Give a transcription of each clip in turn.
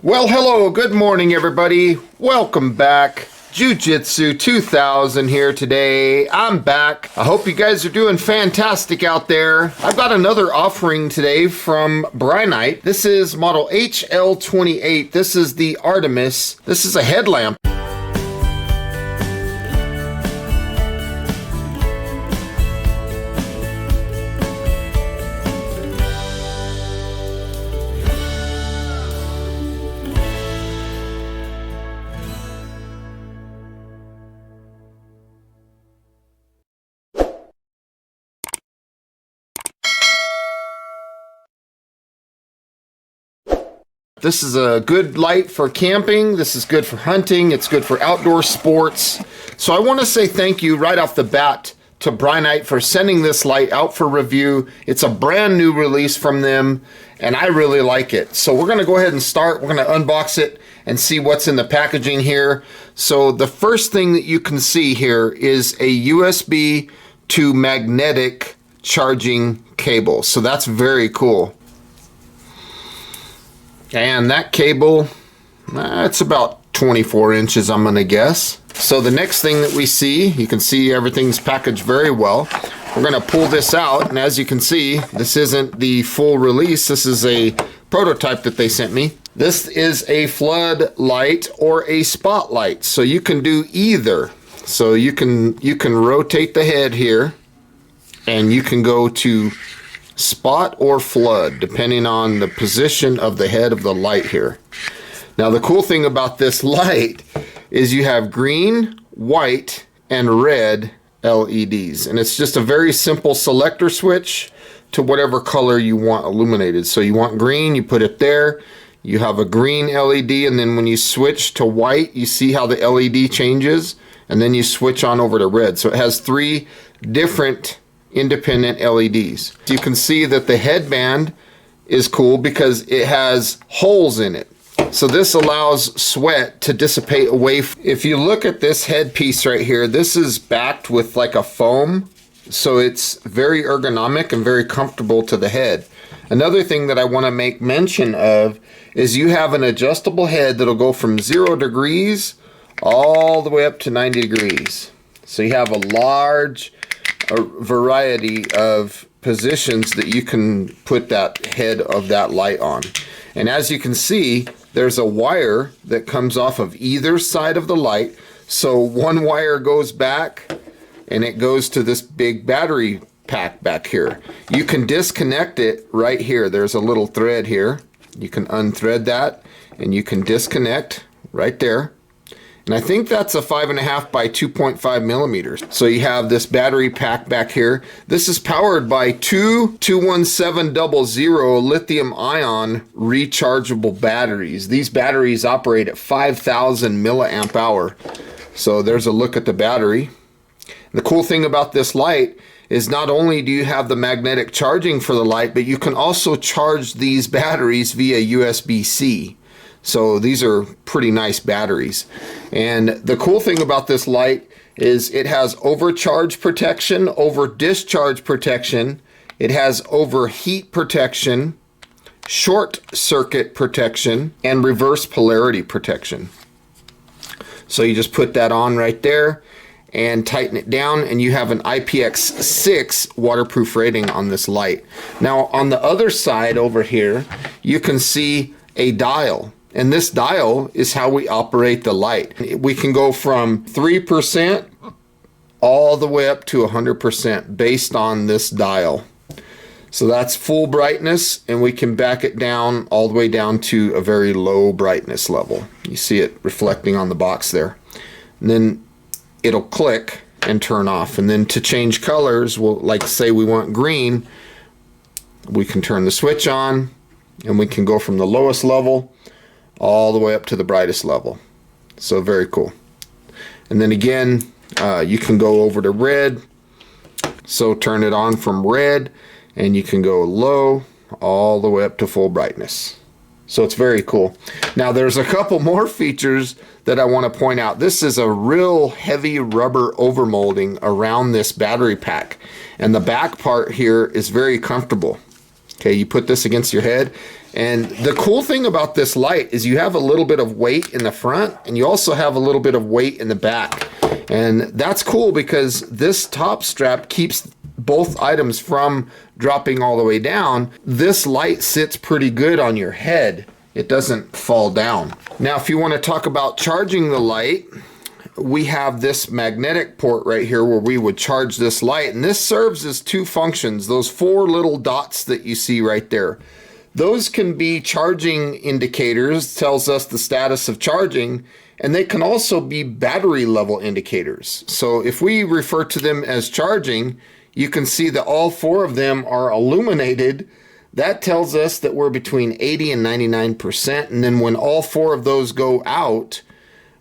Well, hello, good morning everybody. Welcome back. Jiu-Jitsu 2000 here today. I'm back. I hope you guys are doing fantastic out there. I've got another offering today from Brinyte. This is model HL28. This is the Artemis. This is a headlamp. This is a good light for camping. This is good for hunting. It's good for outdoor sports. So I want to say thank you right off the bat to Brinyte for sending this light out for review. It's a brand new release from them, and I really like it. So we're going to go ahead and start. We're going to unbox it and see what's in the packaging here. So the first thing that you can see here is a USB to magnetic charging cable. So that's very cool. And that cable, it's about 24 inches, I'm gonna guess. So the next thing that we see, you can see everything's packaged very well. We're gonna pull this out, and as you can see, this isn't the full release. This is a prototype that they sent me. This is a flood light or a spotlight, so you can do either. So you can rotate the head here, and you can go to spot or flood depending on the position of the head of the light here. Now the cool thing about this light is you have green, white, and red LEDs, and it's just a very simple selector switch to whatever color you want illuminated. So you want green, you put it there, you have a green LED, and then when you switch to white, you see how the LED changes, and then you switch on over to red. So it has three different independent LEDs. You can see that the headband is cool because it has holes in it. So this allows sweat to dissipate away. If you look at this headpiece right here, this is backed with like a foam. So it's very ergonomic and very comfortable to the head. Another thing that I want to make mention of is you have an adjustable head that'll go from 0 degrees all the way up to 90 degrees. So you have a large variety of positions that you can put that head of that light on. And as you can see, there's a wire that comes off of either side of the light. So one wire goes back and it goes to this big battery pack back here. You can disconnect it right here. There's a little thread here. You can unthread that and you can disconnect right there. And I think that's a 5.5 by 2.5 millimeters. So you have this battery pack back here. This is powered by two 21700 lithium ion rechargeable batteries. These batteries operate at 5,000 milliamp hour. So there's a look at the battery. The cool thing about this light is not only do you have the magnetic charging for the light, but you can also charge these batteries via USB-C. So these are pretty nice batteries. And the cool thing about this light is it has overcharge protection, over-discharge protection, it has overheat protection, short circuit protection, and reverse polarity protection. So you just put that on right there and tighten it down, and you have an IPX6 waterproof rating on this light. Now on the other side over here, you can see a dial. And this dial is how we operate the light. We can go from 3% all the way up to 100% based on this dial. So that's full brightness, and we can back it down all the way down to a very low brightness level. You see it reflecting on the box there. And then it'll click and turn off. And then to change colors, we'll, like say we want green, we can turn the switch on and we can go from the lowest level all the way up to the brightest level. So very cool. And then again, you can go over to red. So turn it on from red, and you can go low all the way up to full brightness. So it's very cool. Now there's a couple more features that I want to point out. This is a real heavy rubber overmolding around this battery pack. And the back part here is very comfortable. Okay, you put this against your head And the cool thing about this light is you have a little bit of weight in the front, and you also have a little bit of weight in the back. And that's cool because this top strap keeps both items from dropping all the way down. This light sits pretty good on your head. It doesn't fall down. Now, if you want to talk about charging the light, we have this magnetic port right here where we would charge this light. And this serves as two functions. Those four little dots that you see right there. Those can be charging indicators, tells us the status of charging, and they can also be battery level indicators. So if we refer to them as charging, you can see that all four of them are illuminated. That tells us that we're between 80 and 99%. And then when all four of those go out,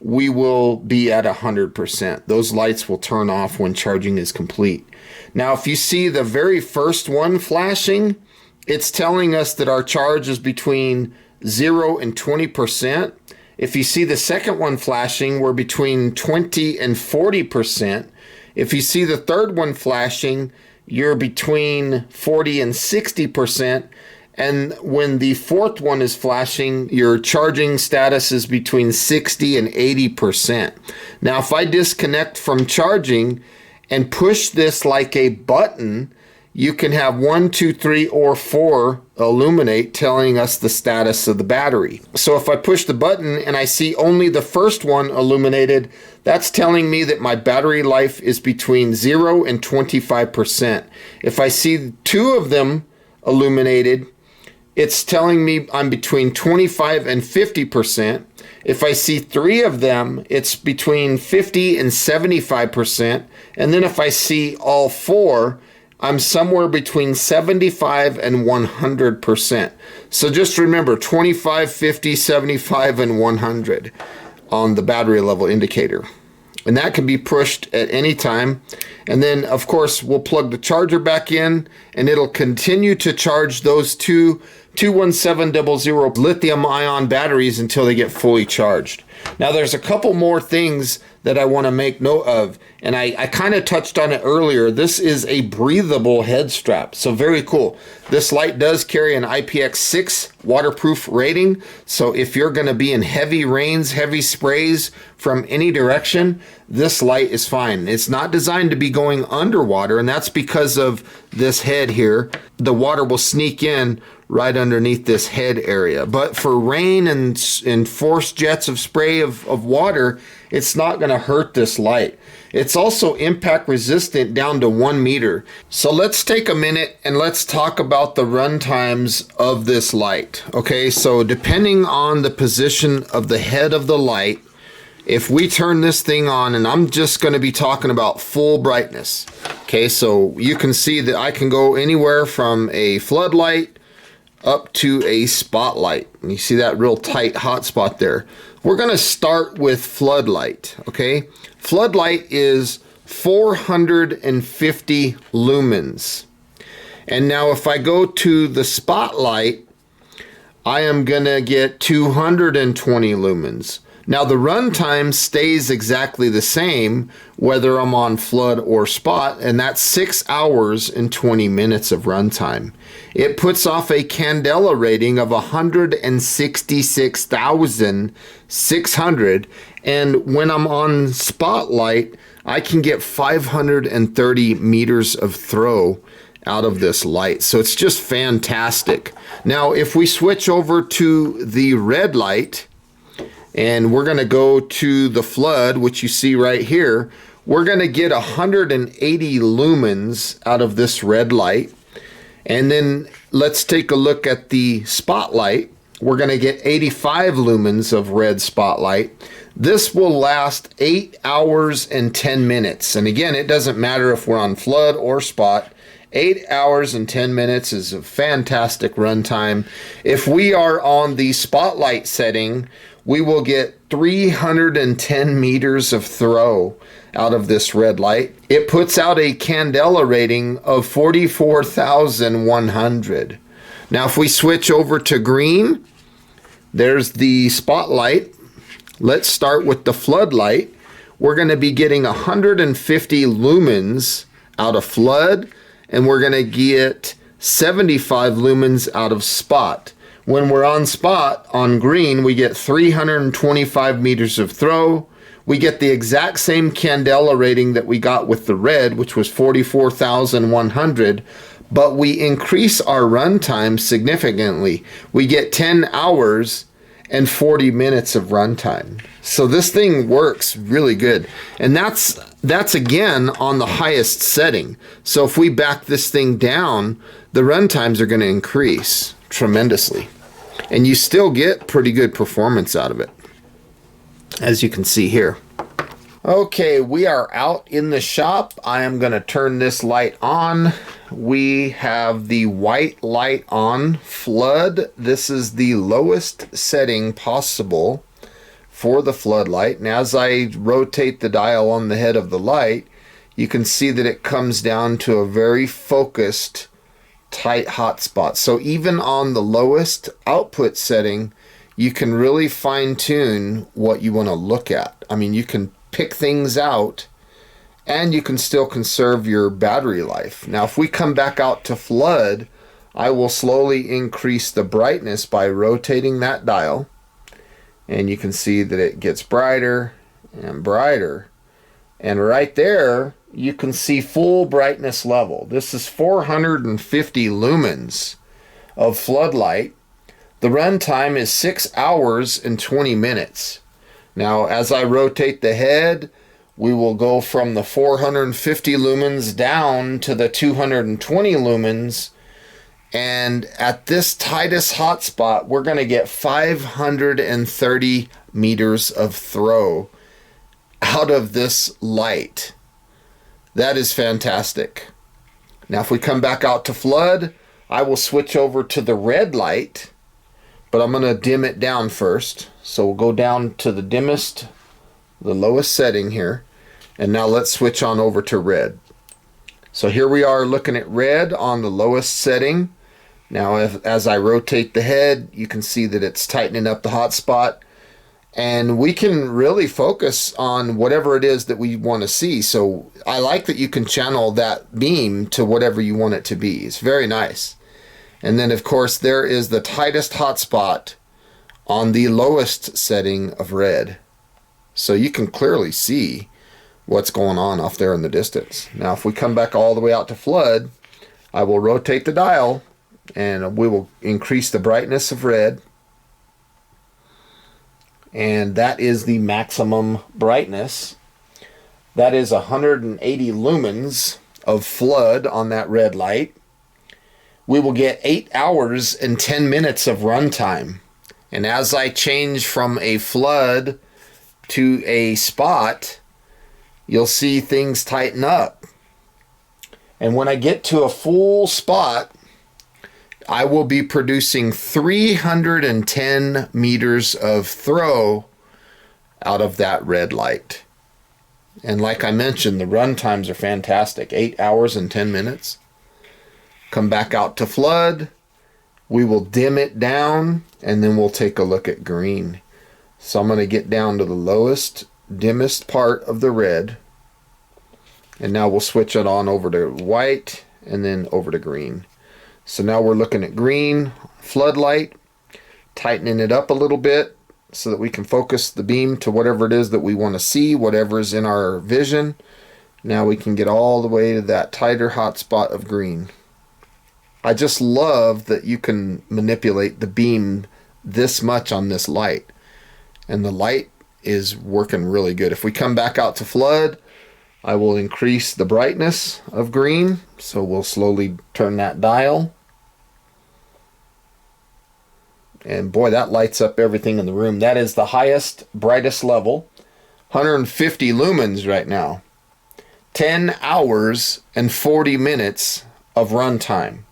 we will be at 100%. Those lights will turn off when charging is complete. Now, if you see the very first one flashing, it's telling us that our charge is between 0 and 20%. If you see the second one flashing, we're between 20 and 40%. If you see the third one flashing, you're between 40 and 60%. And when the fourth one is flashing, your charging status is between 60 and 80%. Now, if I disconnect from charging and push this like a button, you can have 1, 2, 3, or 4 illuminate, telling us the status of the battery. So if I push the button and I see only the first one illuminated, that's telling me that my battery life is between 0 and 25%. If I see 2 of them illuminated, it's telling me I'm between 25 and 50%. If I see 3 of them, it's between 50 and 75%. And then if I see all 4, I'm somewhere between 75 and 100%. So just remember 25, 50, 75, and 100 on the battery level indicator. And that can be pushed at any time. And then, of course, we'll plug the charger back in, and it'll continue to charge those two 21700 lithium-ion batteries until they get fully charged. Now, there's a couple more things that I want to make note of, and I kind of touched on it earlier. This is a breathable head strap, so very cool. This light does carry an IPX6 waterproof rating, so if you're going to be in heavy rains, heavy sprays from any direction, this light is fine. It's not designed to be going underwater, and that's because of this head here. The water will sneak in right underneath this head area. But for rain and force jets of spray of water, it's not going to hurt this light. It's also impact resistant down to 1 meter. So let's take a minute and let's talk about the run times of this light. Okay, so depending on the position of the head of the light, if we turn this thing on, and I'm just going to be talking about full brightness. Okay, so you can see that I can go anywhere from a floodlight up to a spotlight. And you see that real tight hot spot there. We're going to start with floodlight, okay? Floodlight is 450 lumens. And now if I go to the spotlight, I am going to get 220 lumens. Now the runtime stays exactly the same whether I'm on flood or spot, and that's 6 hours and 20 minutes of runtime. It puts off a candela rating of 166,600, and when I'm on spotlight, I can get 530 meters of throw out of this light. So it's just fantastic. Now if we switch over to the red light, and we're going to go to the flood, which you see right here, we're going to get 180 lumens out of this red light. And then let's take a look at the spotlight. We're going to get 85 lumens of red spotlight. This will last 8 hours and 10 minutes. And again, it doesn't matter if we're on flood or spot. 8 hours and 10 minutes is a fantastic runtime. If we are on the spotlight setting, we will get 310 meters of throw out of this red light. It puts out a candela rating of 44,100. Now if we switch over to green, there's the spotlight. Let's start with the floodlight. We're going to be getting 150 lumens out of flood, and we're going to get 75 lumens out of spot. When we're on spot on green, we get 325 meters of throw. We get the exact same candela rating that we got with the red, which was 44,100, but we increase our runtime significantly. We get 10 hours and 40 minutes of runtime. So this thing works really good. And that's again on the highest setting. So if we back this thing down, the runtimes are going to increase tremendously. And you still get pretty good performance out of it, as you can see here. Okay, we are out in the shop. I am going to turn this light on. We have the white light on, flood. This is the lowest setting possible for the floodlight. And as I rotate the dial on the head of the light, you can see that it comes down to a very focused, tight hot spot. So even on the lowest output setting, you can really fine tune what you want to look at. I mean, you can pick things out and you can still conserve your battery life. Now, if we come back out to flood, I will slowly increase the brightness by rotating that dial. And you can see that it gets brighter and brighter. And right there, you can see full brightness level. This is 450 lumens of floodlight. The runtime is 6 hours and 20 minutes. Now, as I rotate the head, we will go from the 450 lumens down to the 220 lumens. And at this tightest hotspot, we're going to get 530 meters of throw out of this light. That is fantastic. Now, if we come back out to flood, I will switch over to the red light, but I'm going to dim it down first. So we'll go down to the dimmest, the lowest setting here. And now let's switch on over to red. So here we are looking at red on the lowest setting. Now, as I rotate the head, you can see that it's tightening up the hot spot. And we can really focus on whatever it is that we want to see. So I like that you can channel that beam to whatever you want it to be. It's very nice. And then, of course, there is the tightest hot spot on the lowest setting of red. So you can clearly see what's going on off there in the distance. Now, if we come back all the way out to flood, I will rotate the dial and we will increase the brightness of red. And that is the maximum brightness. That is 180 lumens of flood on that red light. We will get 8 hours and 10 minutes of runtime. And as I change from a flood to a spot, you'll see things tighten up. And when I get to a full spot, I will be producing 310 meters of throw out of that red light. And like I mentioned, the run times are fantastic. 8 hours and 10 minutes. Come back out to flood. We will dim it down and then we'll take a look at green. So I'm going to get down to the lowest, dimmest part of the red. And now we'll switch it on over to white and then over to green. So now we're looking at green floodlight, tightening it up a little bit so that we can focus the beam to whatever it is that we want to see, whatever is in our vision. Now we can get all the way to that tighter hot spot of green. I just love that you can manipulate the beam this much on this light. And the light is working really good. If we come back out to flood, I will increase the brightness of green. So we'll slowly turn that dial. And boy, that lights up everything in the room. That is the highest, brightest level. 150 lumens right now. 10 hours and 40 minutes of runtime.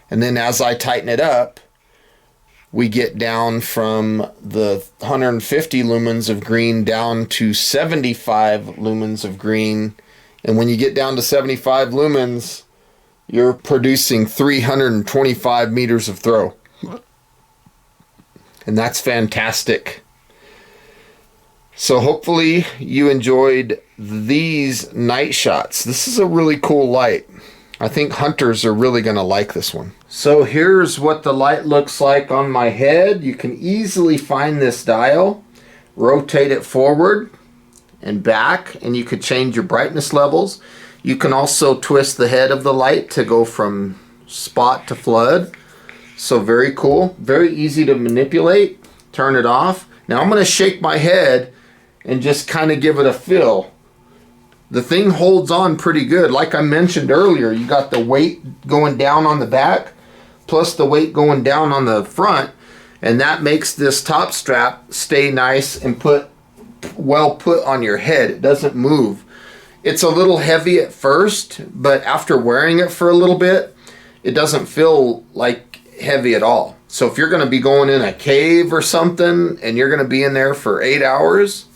And then as I tighten it up, we get down from the 150 lumens of green down to 75 lumens of green. And when you get down to 75 lumens, you're producing 325 meters of throw. And that's fantastic. So hopefully you enjoyed these night shots. This is a really cool light. I think hunters are really going to like this one. So here's what the light looks like on my head. You can easily find this dial, rotate it forward and back, and you could change your brightness levels. You can also twist the head of the light to go from spot to flood. So very cool, very easy to manipulate. Turn it off. Now I'm going to shake my head and just kind of give it a feel. The thing holds on pretty good. Like I mentioned earlier, you got the weight going down on the back plus the weight going down on the front, and that makes this top strap stay nice and well put on your head. It doesn't move. It's a little heavy at first, but after wearing it for a little bit, it doesn't feel like heavy at all. So if you're going to be going in a cave or something and you're going to be in there for 8 hours,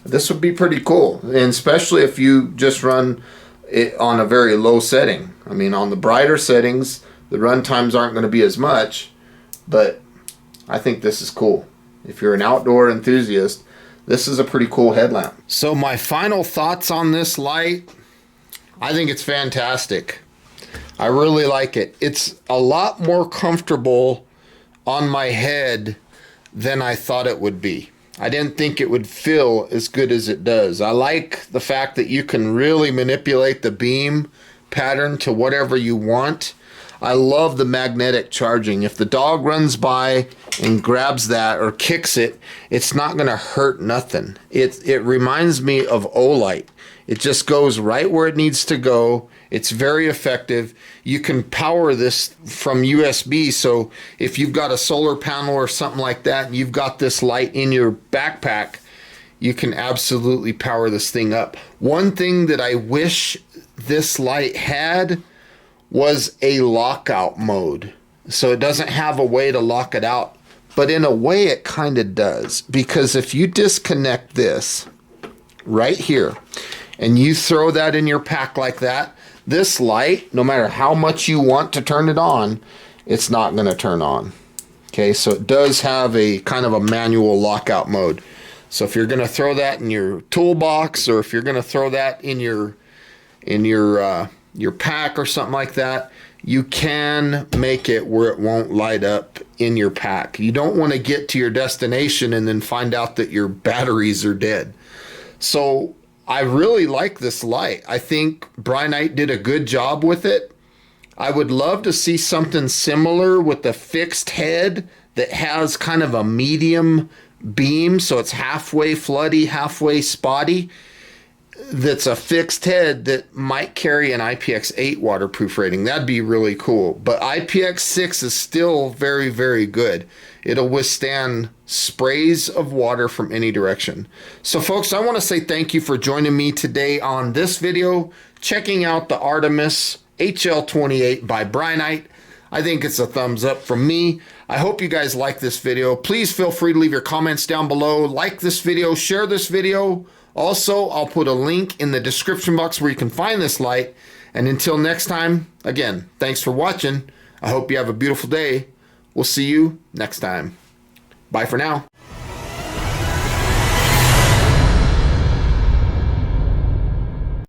this would be pretty cool. And especially if you just run it on a very low setting. I mean, on the brighter settings, the run times aren't going to be as much, but I think this is cool. If you're an outdoor enthusiast, this is a pretty cool headlamp. So my final thoughts on this light, I think it's fantastic. I really like it. It's a lot more comfortable on my head than I thought it would be. I didn't think it would feel as good as it does. I like the fact that you can really manipulate the beam pattern to whatever you want. I love the magnetic charging. If the dog runs by and grabs that or kicks it, it's not going to hurt nothing. It reminds me of Olight. It just goes right where it needs to go. It's very effective. You can power this from USB, so if you've got a solar panel or something like that and you've got this light in your backpack, you can absolutely power this thing up. One thing that I wish this light had was a lockout mode. So it doesn't have a way to lock it out, but in a way it kind of does, because if you disconnect this right here and you throw that in your pack like that, this light, no matter how much you want to turn it on, it's not going to turn on. Okay, so it does have a kind of a manual lockout mode. So if you're going to throw that in your toolbox, or if you're going to throw that in your pack or something like that, you can make it where it won't light up in your pack. You don't want to get to your destination and then find out that your batteries are dead. So I really like this light. I think Brinyte did a good job with it. I would love to see something similar with the fixed head that has kind of a medium beam, so it's halfway floody, halfway spotty. That's a fixed head that might carry an IPX8 waterproof rating. That'd be really cool. But IPX6 is still very, very good. It'll withstand sprays of water from any direction. So folks, I want to say thank you for joining me today on this video, checking out the Artemis HL28 by Brinyte. I think it's a thumbs up from me. I hope you guys like this video. Please feel free to leave your comments down below. Like this video, share this video. Also, I'll put a link in the description box where you can find this light. And until next time, again, thanks for watching. I hope you have a beautiful day. We'll see you next time. Bye for now.